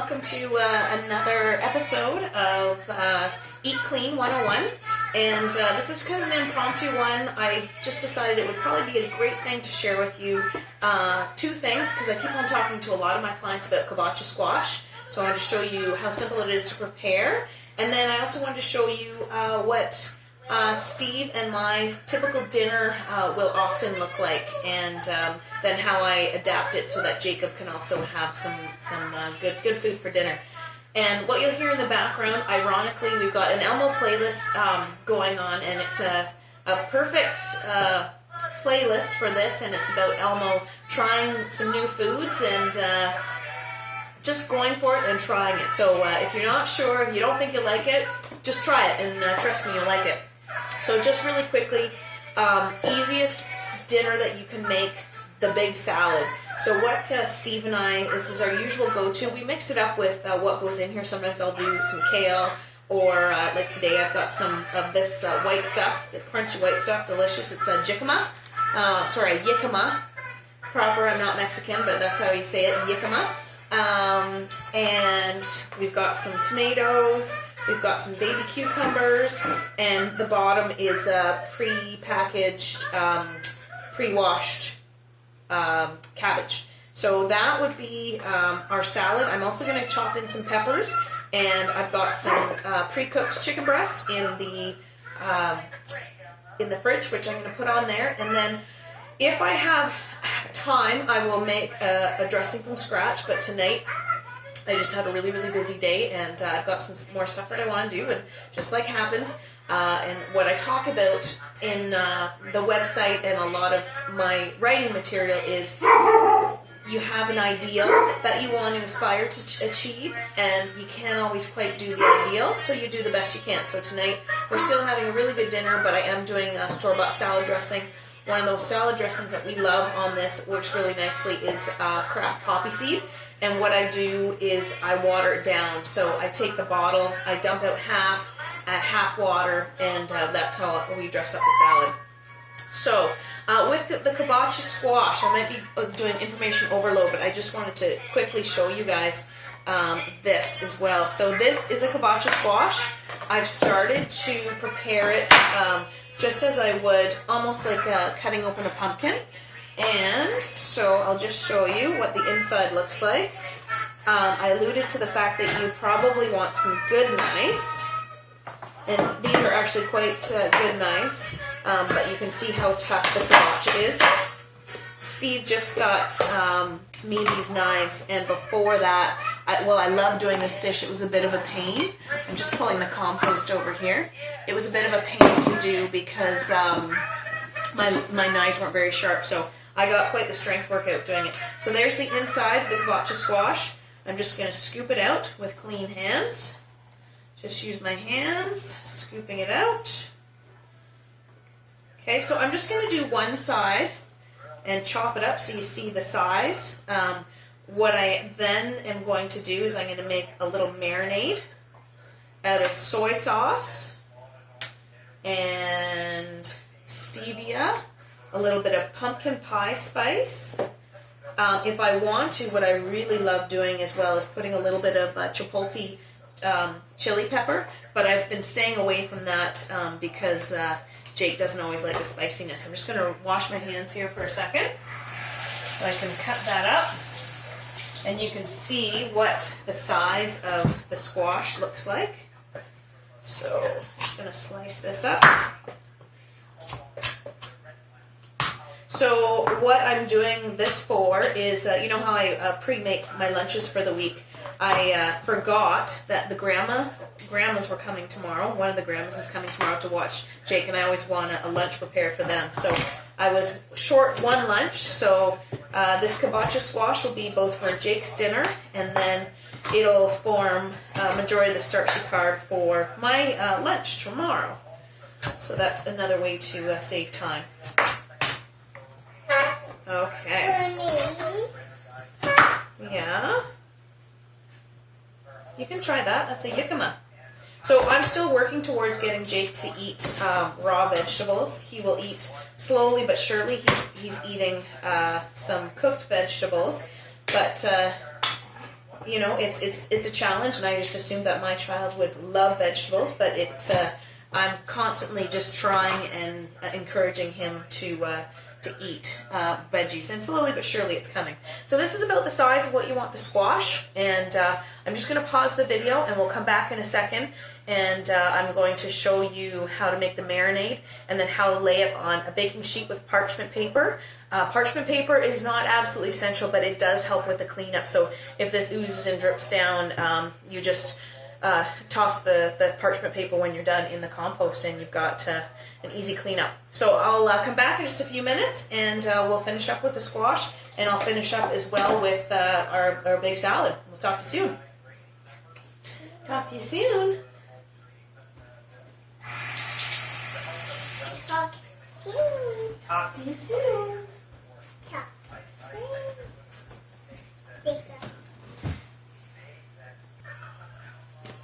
welcome to another episode of Eat Clean 101. And this is kind of an impromptu one. I just decided it would probably be a great thing to share with you two things, because I keep on talking to a lot of my clients about Kabocha Squash. So I wanted to show you how simple it is to prepare. And then I also wanted to show you what Steve and my typical dinner will often look like, and then how I adapt it so that Jacob can also have some good food for dinner. And what you'll hear in the background, ironically, we've got an Elmo playlist going on, and it's a perfect playlist for this, and it's about Elmo trying some new foods and just going for it and trying it. So if you're not sure, if you don't think you'll like it, just try it, and trust me, you'll like it. So just really quickly, easiest dinner that you can make, the big salad. So what Steve and I, this is our usual go-to. We mix it up with what goes in here. Sometimes I'll do some kale, or like today I've got some of this white stuff, the crunchy white stuff, delicious. It's jicama, jicama. Proper, I'm not Mexican, but that's how you say it, jicama. And we've got some tomatoes. We've got some baby cucumbers, and the bottom is a pre-packaged, pre-washed cabbage. So that would be our salad. I'm also going to chop in some peppers, and I've got some pre-cooked chicken breast in the fridge, which I'm going to put on there. And then if I have time, I will make a dressing from scratch, but tonight I just had a really busy day, and I've got some more stuff that I want to do, and just like happens, and what I talk about in the website and a lot of my writing material is you have an ideal that you want to aspire to achieve, and you can't always quite do the ideal, so you do the best you can. So tonight we're still having a really good dinner, but I am doing a store-bought salad dressing. One of those salad dressings that we love on this, works really nicely, is Kraft poppy seed. And what I do is I water it down. So I take the bottle, I dump out half at half water, and that's how we dress up the salad. So with the Kabocha Squash, I might be doing information overload, but I just wanted to quickly show you guys this as well. So this is a Kabocha Squash. I've started to prepare it just as I would, almost like cutting open a pumpkin. And so I'll just show you what the inside looks like. I alluded to the fact that you probably want some good knives. And these are actually quite good knives. But you can see how tough the kabocha is. Steve just got me these knives, and before that, I love doing this dish. It was a bit of a pain. I'm just pulling the compost over here. It was a bit of a pain to do because my knives weren't very sharp, so I got quite the strength workout doing it. So there's the inside of the Kabocha Squash. I'm just going to scoop it out with clean hands. Just use my hands, scooping it out. Okay, so I'm just going to do one side and chop it up so you see the size. What I then am going to do is I'm going to make a little marinade out of soy sauce and stevia, a little bit of pumpkin pie spice. If I want to, what I really love doing as well is putting a little bit of chipotle chili pepper, but I've been staying away from that because Jake doesn't always like the spiciness. I'm just going to wash my hands here for a second so I can cut that up, and you can see what the size of the squash looks like. So I'm just going to slice this up. So what I'm doing this for is, you know how I pre-make my lunches for the week. I forgot that the grandmas were coming tomorrow. One of the grandmas is coming tomorrow to watch Jake, and I always want a lunch prepared for them. So I was short one lunch, so this Kabocha Squash will be both for Jake's dinner, and then it'll form a majority of the starchy carb for my lunch tomorrow. So that's another way to save time. Okay. Yeah. You can try that. That's a jicama. So I'm still working towards getting Jake to eat raw vegetables. He will eat slowly but surely. He's eating some cooked vegetables, but you know, it's a challenge, and I just assumed that my child would love vegetables, but I'm constantly just trying and encouraging him to eat veggies, and slowly but surely it's coming. So this is about the size of what you want the squash, and I'm just going to pause the video and we'll come back in a second, and I'm going to show you how to make the marinade and then how to lay it on a baking sheet with parchment paper. Parchment paper is not absolutely essential, but it does help with the cleanup. So if this oozes and drips down, you just toss the parchment paper when you're done in the compost, and you've got an easy cleanup. So I'll come back in just a few minutes, and we'll finish up with the squash, and I'll finish up as well with our big salad. We'll talk to you soon. Talk to you soon. Talk to you soon.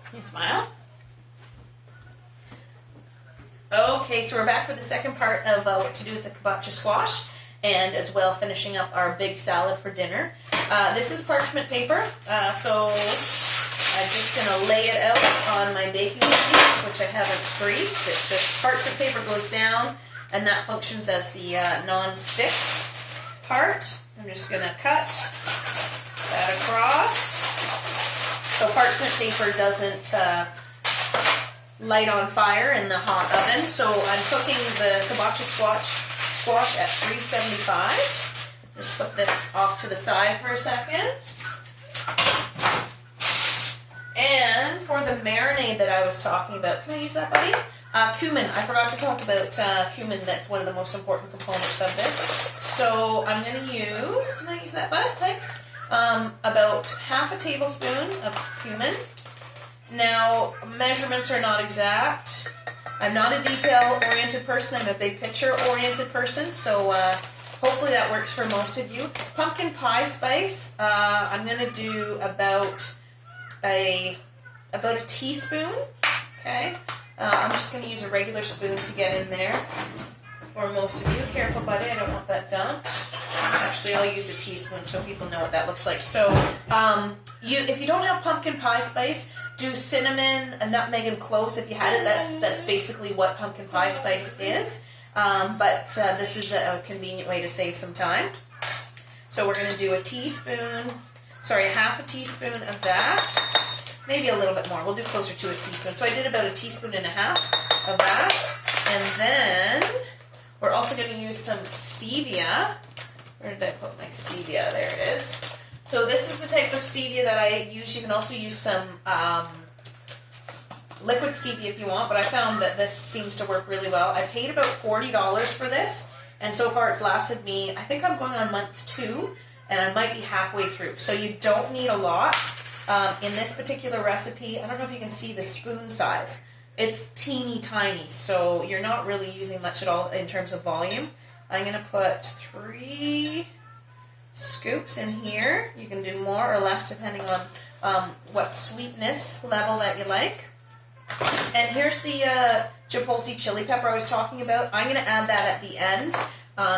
Can you smile? Okay, so we're back for the second part of what to do with the Kabocha squash, and as well finishing up our big salad for dinner. This is parchment paper, so I'm just going to lay it out on my baking sheet, which I haven't greased. It's just parchment paper goes down, and that functions as the non-stick part. I'm just going to cut that across. So parchment paper doesn't light on fire in the hot oven. So I'm cooking the Kabocha squash at 375. Just put this off to the side for a second. And for the marinade that I was talking about, can I use that, buddy? Cumin. I forgot to talk about cumin. That's one of the most important components of this. So I'm going to use, can I use that, bud? Thanks. About half a tablespoon of cumin. Now, measurements are not exact. I'm not a detail-oriented person. I'm a big picture-oriented person, so hopefully that works for most of you. Pumpkin pie spice. I'm going to do about a teaspoon. Okay. I'm just going to use a regular spoon to get in there for most of you. Careful, buddy. I don't want that dumped. Actually, I'll use a teaspoon so people know what that looks like. So, if you don't have pumpkin pie spice, do cinnamon, a nutmeg, and cloves. If you had it, that's basically what pumpkin pie spice is. But this is a convenient way to save some time. So we're going to do half a teaspoon of that. Maybe a little bit more. We'll do closer to a teaspoon. So I did about a teaspoon and a half of that. And then we're also going to use some stevia. Where did I put my stevia? There it is. So this is the type of stevia that I use. You can also use some liquid stevia if you want, but I found that this seems to work really well. I paid about $40 for this, and so far it's lasted me, I think I'm going on month 2, and I might be halfway through. So you don't need a lot. In this particular recipe, I don't know if you can see the spoon size. It's teeny tiny, so you're not really using much at all in terms of volume. I'm going to put 3 scoops in here. You can do more or less depending on what sweetness level that you like. And here's the chipotle chili pepper I was talking about. I'm going to add that at the end.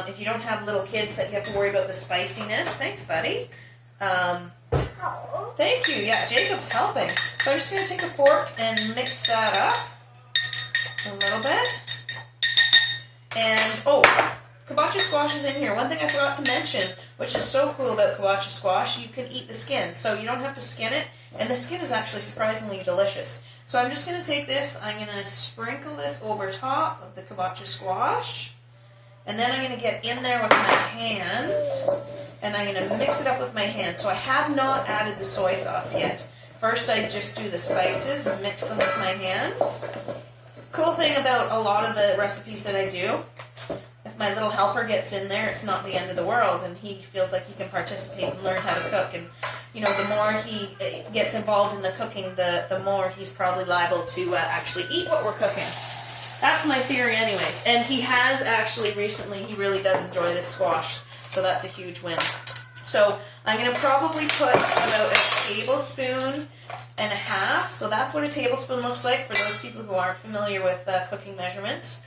If you don't have little kids that you have to worry about the spiciness. Thanks, buddy. Thank you. Yeah, Jacob's helping. So I'm just going to take a fork and mix that up a little bit. And, Kabocha squash is in here. One thing I forgot to mention, which is so cool about Kabocha squash, you can eat the skin. So you don't have to skin it, and the skin is actually surprisingly delicious. So I'm just going to take this, I'm going to sprinkle this over top of the Kabocha squash, and then I'm going to get in there with my hands, and I'm going to mix it up with my hands. So I have not added the soy sauce yet. First I just do the spices and mix them with my hands. Cool thing about a lot of the recipes that I do, if my little helper gets in there, it's not the end of the world, and he feels like he can participate and learn how to cook. And you know, the more he gets involved in the cooking, the more he's probably liable to actually eat what we're cooking. That's my theory anyways. And he has actually recently, he really does enjoy this squash, so that's a huge win. So I'm going to probably put about a tablespoon and a half. So that's what a tablespoon looks like for those people who aren't familiar with cooking measurements.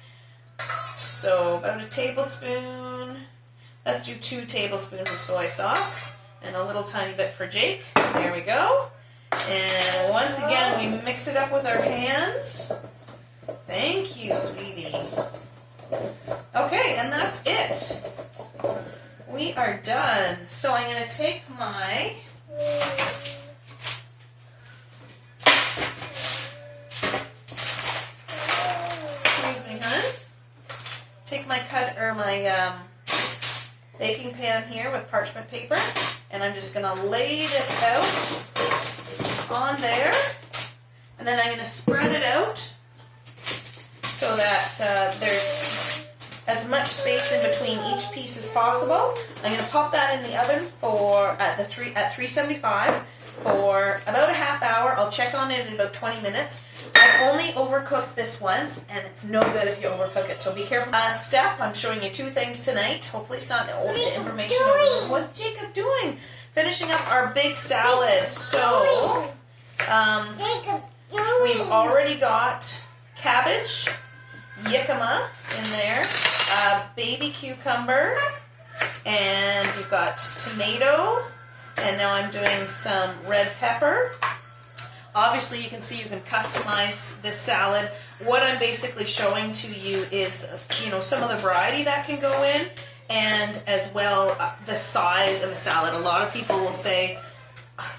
So about a tablespoon. Let's do 2 tablespoons of soy sauce. and a little tiny bit for Jake. There we go. And once again, we mix it up with our hands. Thank you, sweetie. Okay, and that's it. We are done. So I'm going to take my... Excuse me, hon. Take my baking pan here with parchment paper, and I'm just going to lay this out on there, and then I'm going to spread it out so that there's as much space in between each piece as possible. I'm going to pop that in the oven at 375 for about a half hour. I'll check on it in about 20 minutes. I've only overcooked this once, and it's no good if you overcook it, so be careful. I'm showing you two things tonight. Hopefully it's not the old information. What's Jacob doing? Finishing up our big salad. So, we've already got cabbage, jicama in there, baby cucumber, and we've got tomato, and now I'm doing some red pepper. Obviously, you can see you can customize this salad. What I'm basically showing to you is, some of the variety that can go in, and as well the size of a salad. A lot of people will say,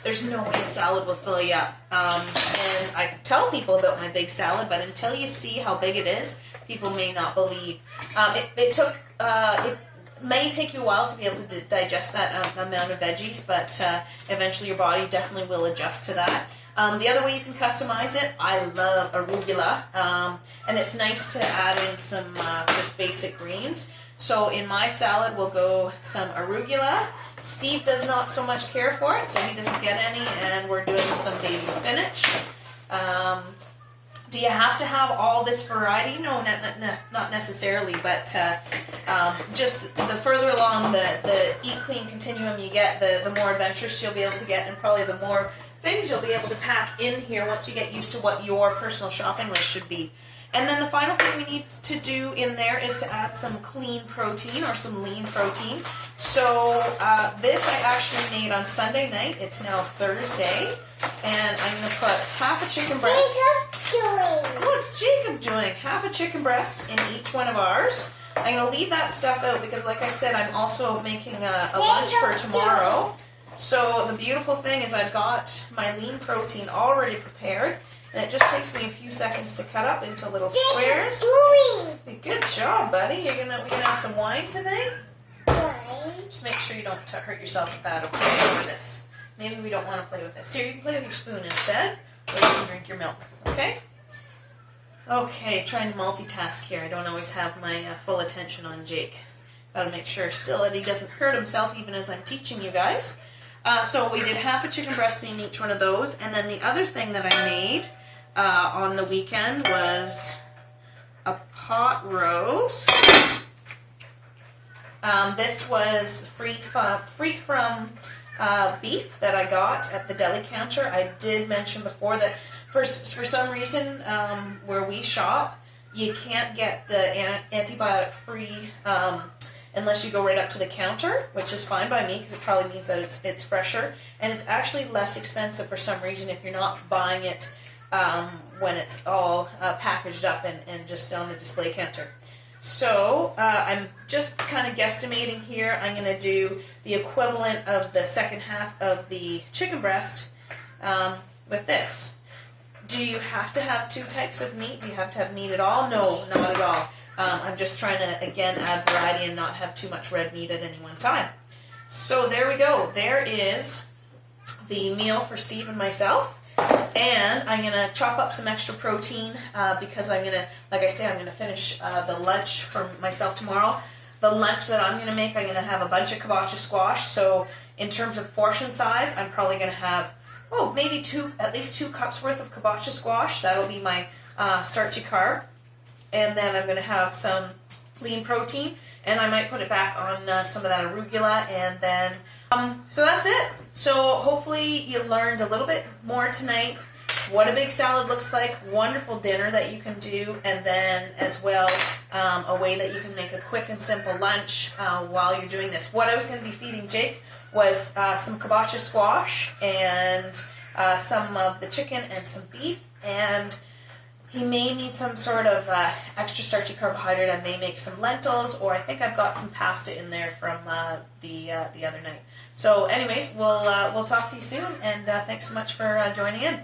there's no way a salad will fill you up. And I tell people about my big salad, but until you see how big it is, people may not believe. It may take you a while to be able to digest that amount of veggies, but eventually your body definitely will adjust to that. The other way you can customize it, I love arugula, and it's nice to add in some just basic greens. So in my salad, we'll go some arugula. Steve does not so much care for it, so he doesn't get any, and we're doing some baby spinach. Do you have to have all this variety? No, not necessarily, but just the further along the eat clean continuum you get, the more adventurous you'll be able to get, and probably the more things you'll be able to pack in here once you get used to what your personal shopping list should be. And then the final thing we need to do in there is to add some clean protein or some lean protein. So this I actually made on Sunday night. It's now Thursday. And I'm going to put half a chicken breast. What's Jacob doing? Half a chicken breast in each one of ours. I'm going to leave that stuff out because, like I said, I'm also making a lunch for tomorrow. So the beautiful thing is I've got my lean protein already prepared, and it just takes me a few seconds to cut up into little squares. Good job, buddy. We're gonna have some wine tonight. Just make sure you don't hurt yourself with that, okay? For this. Maybe we don't want to play with this. Here, you can play with your spoon instead, or you can drink your milk, okay? Okay, trying to multitask here. I don't always have my full attention on Jake. Gotta make sure still that he doesn't hurt himself even as I'm teaching you guys. So we did half a chicken breast in each one of those, and then the other thing that I made on the weekend was a pot roast. This was free from beef that I got at the deli counter. I did mention before that for some reason where we shop, you can't get the antibiotic-free unless you go right up to the counter, which is fine by me because it probably means that it's fresher, and it's actually less expensive for some reason if you're not buying it when it's all packaged up and just on the display counter. So I'm just kind of guesstimating here. I'm going to do the equivalent of the second half of the chicken breast with this. Do you have to have two types of meat? Do you have to have meat at all? No, not at all. I'm just trying to, again, add variety and not have too much red meat at any one time. So there we go. There is the meal for Steve and myself. And I'm going to chop up some extra protein because I'm going to, like I say, I'm going to finish the lunch for myself tomorrow. The lunch that I'm going to make, I'm going to have a bunch of Kabocha Squash. So in terms of portion size, I'm probably going to have, maybe at least 2 cups worth of Kabocha Squash. That'll be my starchy carb. And then I'm going to have some lean protein, and I might put it back on some of that arugula, and then, so that's it. So hopefully you learned a little bit more tonight, what a big salad looks like, wonderful dinner that you can do, and then as well, a way that you can make a quick and simple lunch while you're doing this. What I was going to be feeding Jake was some Kabocha squash and some of the chicken and some beef, and he may need some sort of extra starchy carbohydrate. I may make some lentils, or I think I've got some pasta in there from the other night. So anyways, we'll talk to you soon, and thanks so much for joining in.